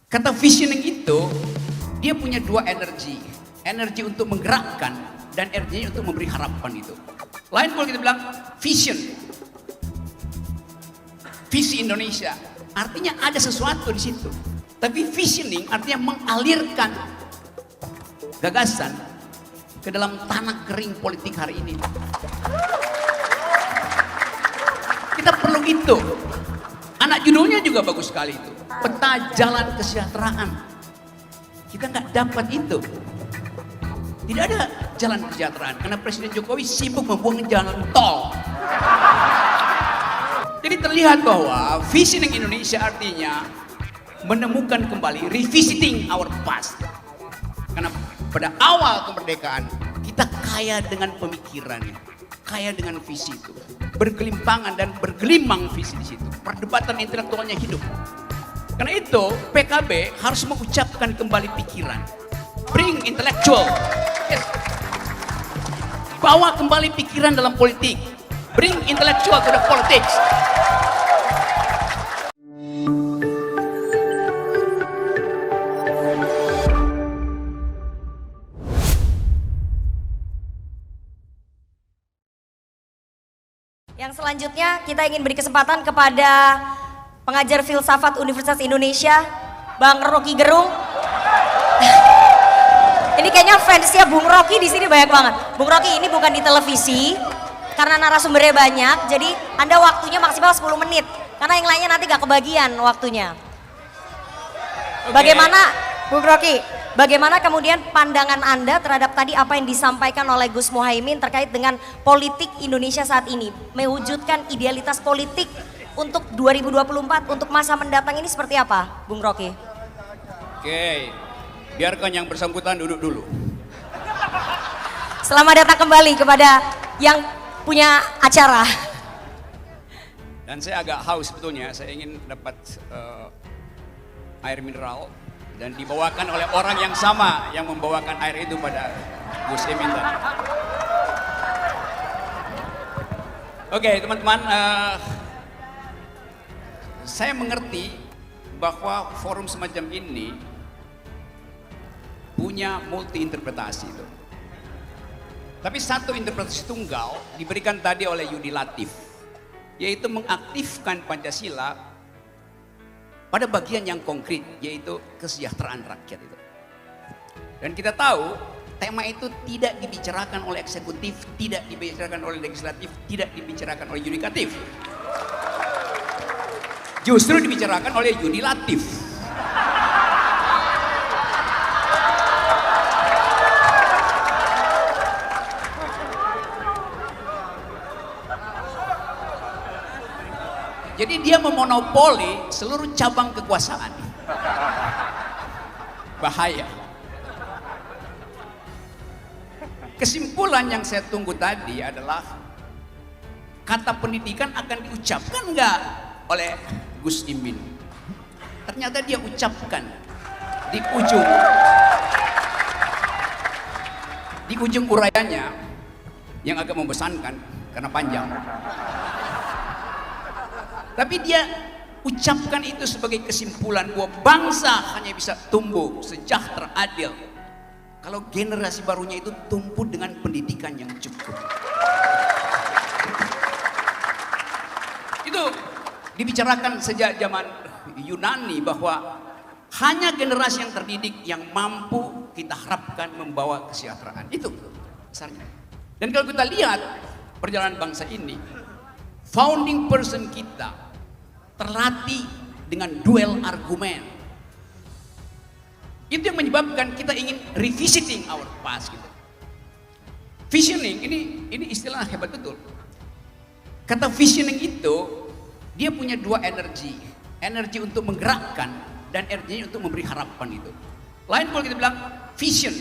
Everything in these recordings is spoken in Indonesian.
Kata visioning itu, dia punya dua energi. Energi untuk menggerakkan dan energi untuk memberi harapan itu. Lain kalau kita bilang vision. Visi Indonesia. Artinya ada sesuatu di situ. Tapi visioning artinya mengalirkan gagasan ke dalam tanah kering politik hari ini. Kita perlu itu. Anak judulnya juga bagus sekali itu. Peta jalan kesejahteraan. Kita nggak dapat itu. Tidak ada jalan kesejahteraan karena Presiden Jokowi sibuk membuang jalan tol. Jadi terlihat bahwa visioning Indonesia artinya menemukan kembali, revisiting our past. Karena pada awal kemerdekaan kita kaya dengan pemikiran, kaya dengan visi itu, bergelimpangan dan bergelimang visi di situ. Perdebatan intelektualnya hidup. Karena itu PKB harus mengucapkan kembali pikiran. Bring intellectual. Yes. Bawa kembali pikiran dalam politik. Bring intellectual to the politics. Yang selanjutnya kita ingin beri kesempatan kepada pengajar filsafat Universitas Indonesia, Bang Rocky Gerung. Ini kayaknya fansnya Bung Rocky di sini banyak banget. Bung Rocky ini bukan di televisi karena narasumbernya banyak, jadi Anda waktunya maksimal 10 menit. Karena yang lainnya nanti gak kebagian waktunya. Bagaimana Bung Rocky? Bagaimana kemudian pandangan Anda terhadap tadi apa yang disampaikan oleh Gus Muhaimin terkait dengan politik Indonesia saat ini? Mewujudkan idealitas politik untuk 2024, untuk masa mendatang ini seperti apa, Bung Rocky? Oke, biarkan yang bersangkutan duduk dulu. Selamat datang kembali kepada yang punya acara. Dan saya agak haus sebetulnya, saya ingin dapat air mineral. Dan dibawakan oleh orang yang sama yang membawakan air itu pada Gus Imin tadi. Oke teman-teman, saya mengerti bahwa forum semacam ini punya multi interpretasi itu. Tapi satu interpretasi tunggal diberikan tadi oleh Yudi Latif, yaitu mengaktifkan Pancasila pada bagian yang konkret, yaitu kesejahteraan rakyat itu. Dan kita tahu tema itu tidak dibicarakan oleh eksekutif, tidak dibicarakan oleh legislatif, tidak dibicarakan oleh yudikatif. Justru dibicarakan oleh Yudi Latif. Jadi dia memonopoli seluruh cabang kekuasaan. Bahaya. Kesimpulan yang saya tunggu tadi adalah kata pendidikan akan diucapkan enggak oleh Gus Imin. Ternyata dia ucapkan di ujung urayanya yang agak membosankan karena panjang. Tapi dia ucapkan itu sebagai kesimpulan bahwa bangsa hanya bisa tumbuh sejahtera, adil kalau generasi barunya itu tumbuh dengan pendidikan yang cukup. Itu dibicarakan sejak zaman Yunani bahwa hanya generasi yang terdidik yang mampu kita harapkan membawa kesejahteraan. Itu dasarnya. Dan kalau kita lihat perjalanan bangsa ini, founding person kita terlatih dengan duel argumen. Itu yang menyebabkan kita ingin revisiting our past gitu. Visioning ini istilah hebat betul. Kata visioning itu dia punya dua energi. Energi untuk menggerakkan dan energi untuk memberi harapan itu. Lain kalau kita bilang vision.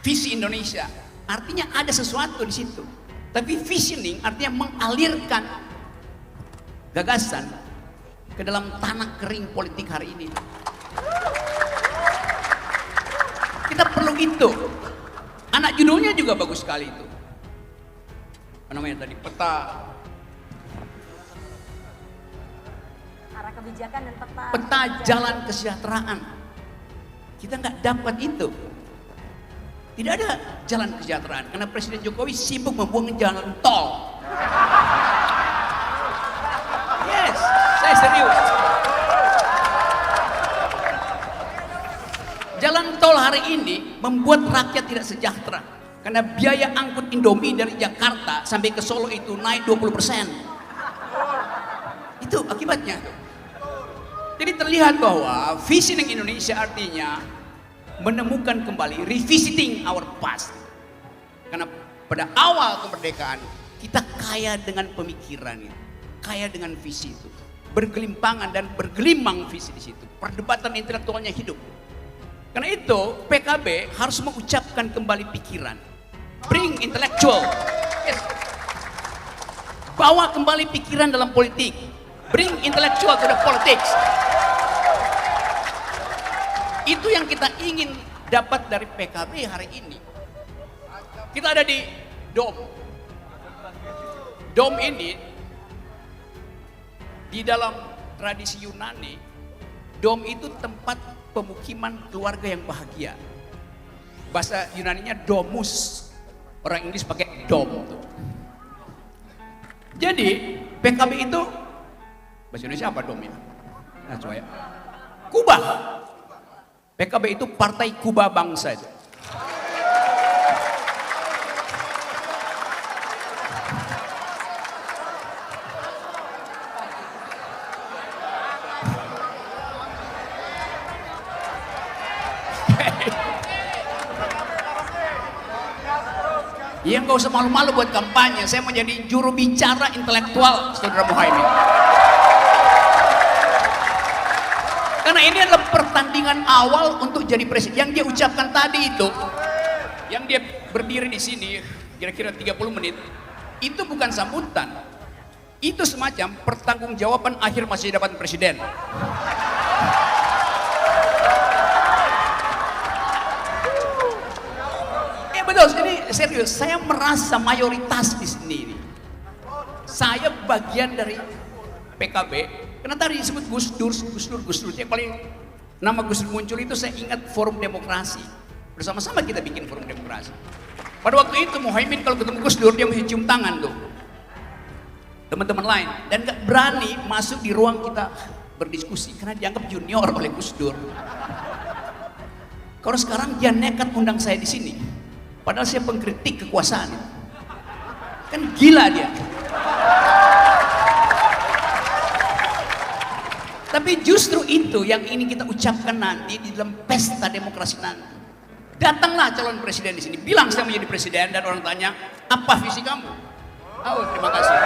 Visi Indonesia. Artinya ada sesuatu di situ. Tapi visioning artinya mengalirkan gagasan ke dalam tanah kering politik hari ini. Kita perlu itu. Anak judulnya juga bagus sekali itu. Apa namanya tadi? Peta kebijakan dan peta jalan kesejahteraan. Kita nggak dapat itu. Tidak ada jalan kesejahteraan karena Presiden Jokowi sibuk membuang jalan tol. Yes, saya serius. Jalan tol hari ini membuat rakyat tidak sejahtera karena biaya angkut Indomie dari Jakarta sampai ke Solo itu naik 20%. Itu akibatnya. Jadi terlihat bahwa visioning Indonesia artinya menemukan kembali, revisiting our past. Karena pada awal kemerdekaan kita kaya dengan pemikiran itu, kaya dengan visi itu, bergelimpangan dan bergelimang visi di situ. Perdebatan intelektualnya hidup. Karena itu PKB harus mengucapkan kembali pikiran, bring intellectual, yes. Bawa kembali pikiran dalam politik, bring intellectual to the politics. Itu yang kita ingin dapat dari PKB hari ini. Kita ada di Dom. Dom ini di dalam tradisi Yunani, Dom itu tempat pemukiman keluarga yang bahagia. Bahasa Yunaninya domus. Orang Inggris pakai dom. Jadi PKB itu bahasa Indonesia apa dom ya? Nah, coba ya. Kubah. PKB itu partai Kuba bangsa itu. Ya nggak usah malu-malu buat kampanye. Saya mau jadi juru bicara intelektual, Saudara Muhaimin. Karena ini adalah pertandingan awal untuk jadi presiden. Yang dia ucapkan tadi itu, yang dia berdiri di sini kira-kira 30 menit, itu bukan sambutan. Itu semacam pertanggungjawaban akhir masa jabatan presiden. Betul, ini serius. Saya merasa mayoritas di sini. Saya bagian dari PKB. Karena tadi disebut Gus Dur. Yang paling nama Gus Dur muncul itu saya ingat Forum Demokrasi. Bersama-sama kita bikin Forum Demokrasi. Pada waktu itu Muhaimin kalau ketemu Gus Dur dia mesti cium tangan tuh. Teman-teman lain. Dan gak berani masuk di ruang kita berdiskusi. Karena dianggap junior oleh Gus Dur. Kalau sekarang dia nekat undang saya di sini. Padahal saya pengkritik kekuasaan. Kan gila dia. Tapi justru itu yang ini kita ucapkan nanti di dalam pesta demokrasi nanti. Datanglah calon presiden di sini. Bilang saya menjadi presiden dan orang tanya, apa visi kamu? Oh, terima kasih.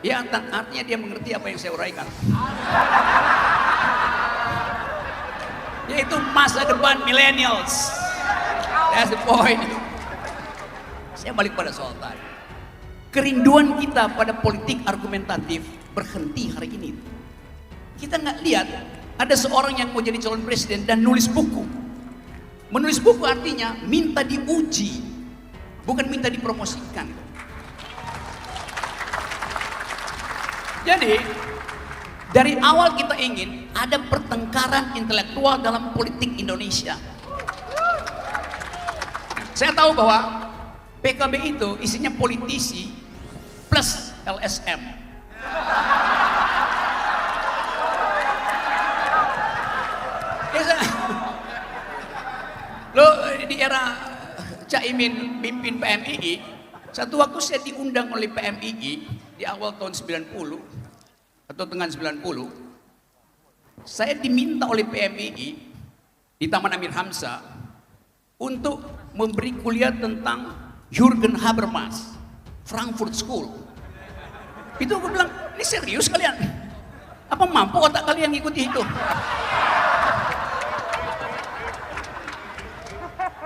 Ya, artinya dia mengerti apa yang saya uraikan. Yaitu masa depan millennials. That's the point. Saya balik pada soal tadi. Kerinduan kita pada politik argumentatif berhenti hari ini. Kita nggak lihat ada seorang yang mau jadi calon presiden dan nulis buku. Menulis buku artinya minta diuji, bukan minta dipromosikan. Jadi dari awal kita ingin ada pertengkaran intelektual dalam politik Indonesia. Saya tahu bahwa PKB itu isinya politisi plus LSM. Lo di era Caimin pimpin PMII, satu waktu saya diundang oleh PMII di awal tahun 90 atau tengah 90, saya diminta oleh PMII di Taman Amir Hamzah untuk memberi kuliah tentang Jürgen Habermas, Frankfurt School. Itu aku bilang, ini serius kalian? Apa mampu otak kalian ngikuti itu?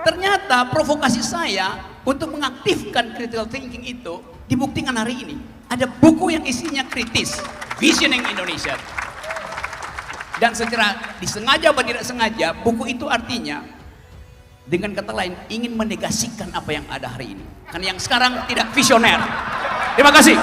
Ternyata provokasi saya untuk mengaktifkan critical thinking itu dibuktikan hari ini. Ada buku yang isinya kritis, Visioning Indonesia. Dan secara disengaja atau tidak sengaja, buku itu artinya Dengan kata lain, ingin menegasikan apa yang ada hari ini. Karena yang sekarang tidak visioner. Terima kasih.